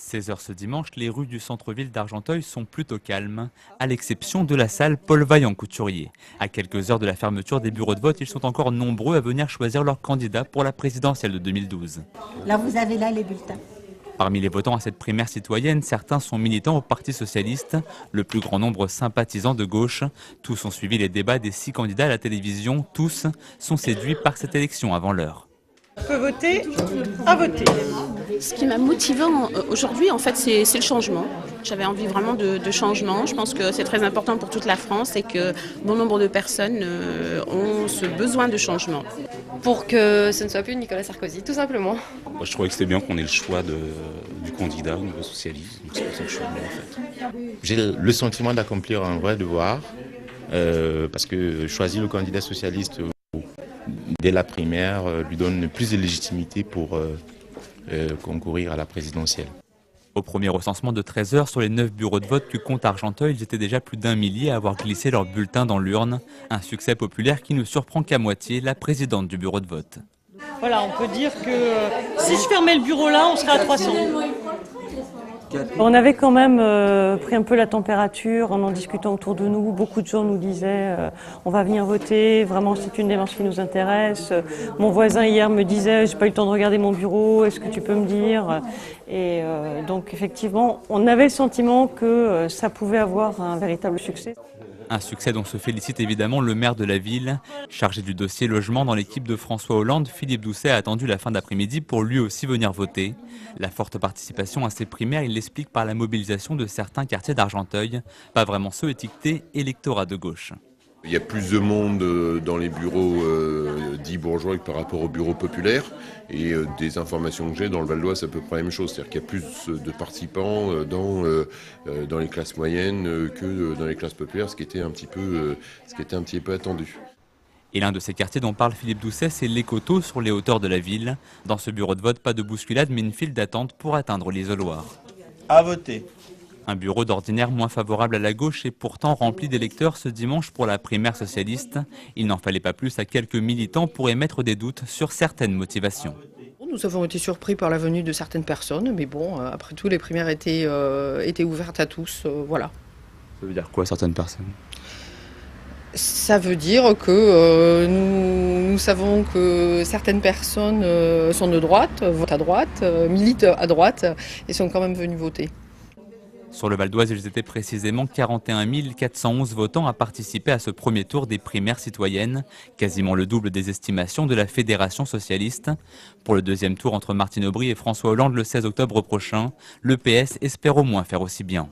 16 h ce dimanche, les rues du centre-ville d'Argenteuil sont plutôt calmes, à l'exception de la salle Paul Vaillant-Couturier. À quelques heures de la fermeture des bureaux de vote, ils sont encore nombreux à venir choisir leur candidat pour la présidentielle de 2012. Là, vous avez là les bulletins. Parmi les votants à cette primaire citoyenne, certains sont militants au Parti socialiste, le plus grand nombre sympathisants de gauche. Tous ont suivi les débats des 6 candidats à la télévision, tous sont séduits par cette élection avant l'heure. On peut voter à voter. Ce qui m'a motivé aujourd'hui, en fait, c'est le changement. J'avais envie vraiment de changement. Je pense que c'est très important pour toute la France et que bon nombre de personnes ont ce besoin de changement. Pour que ce ne soit plus Nicolas Sarkozy, tout simplement. Je trouvais que c'était bien qu'on ait le choix du candidat au niveau socialiste. Donc c'est pour ça que je suis venu en fait. J'ai le sentiment d'accomplir un vrai devoir parce que choisir le candidat socialiste dès la primaire lui donne plus de légitimité pour concourir à la présidentielle. Au premier recensement de 13 h sur les 9 bureaux de vote que compte Argenteuil, ils étaient déjà plus d'1 millier à avoir glissé leur bulletin dans l'urne. Un succès populaire qui ne surprend qu'à moitié la présidente du bureau de vote. Voilà, on peut dire que si je fermais le bureau là, on serait à 300. On avait quand même pris un peu la température en discutant autour de nous. Beaucoup de gens nous disaient on va venir voter, vraiment c'est une démarche qui nous intéresse. Mon voisin hier me disait j'ai pas eu le temps de regarder mon bureau, est-ce que tu peux me dire? Et donc effectivement, on avait le sentiment que ça pouvait avoir un véritable succès. Un succès dont se félicite évidemment le maire de la ville. Chargé du dossier logement dans l'équipe de François Hollande, Philippe Doucet a attendu la fin d'après-midi pour lui aussi venir voter. La forte participation à ces primaires, il l'explique par la mobilisation de certains quartiers d'Argenteuil, pas vraiment ceux étiquetés électorat de gauche. Il y a plus de monde dans les bureaux dits bourgeois que par rapport aux bureaux populaires. Et des informations que j'ai dans le Val d'Oise, c'est à peu près la même chose. C'est-à-dire qu'il y a plus de participants dans les classes moyennes que dans les classes populaires, ce qui était un petit peu attendu. Et l'un de ces quartiers dont parle Philippe Doucet, c'est l'Écoto sur les hauteurs de la ville. Dans ce bureau de vote, pas de bousculade, mais une file d'attente pour atteindre l'isoloir. À voter. Un bureau d'ordinaire moins favorable à la gauche et pourtant rempli d'électeurs ce dimanche pour la primaire socialiste. Il n'en fallait pas plus à quelques militants pour émettre des doutes sur certaines motivations. Nous avons été surpris par la venue de certaines personnes, mais bon, après tout, les primaires étaient ouvertes à tous, voilà. Ça veut dire quoi, certaines personnes? Ça veut dire que nous savons que certaines personnes sont de droite, votent à droite, militent à droite et sont quand même venues voter. Sur le Val d'Oise, ils étaient précisément 41 411 votants à participer à ce premier tour des primaires citoyennes, quasiment le double des estimations de la Fédération socialiste. Pour le deuxième tour entre Martine Aubry et François Hollande le 16 octobre prochain, le PS espère au moins faire aussi bien.